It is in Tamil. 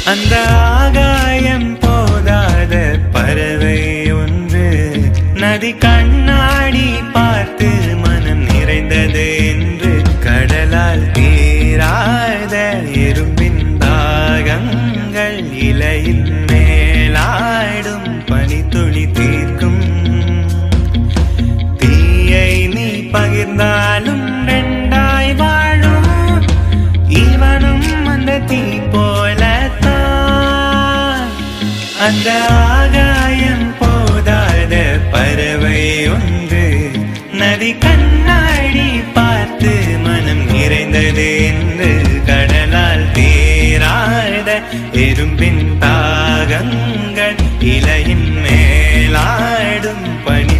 அந்த ஆகாயம் போதாத பறவை ஒன்று நதி கண்ணாடி பார்த்து மனம் நிறைந்தது என்று கடலால் தீராத எறும்பின் தாகங்கள் இலையின் மேலாடும் பனித்துளி தீர்க்கும் தீயை நீ பகிர்ந்தாலும் ரெண்டாய் வாழும் இவனும் அந்த தீ போலத்தான் அந்த ஆகாயம் போதாத பறவை ஒன்று நதி கண்ணாடி பார்த்து மனம் நிறைந்தது என்று கடலால் தீராத எறும்பின் தாகங்கள் இலையின் மேலாடும் பனி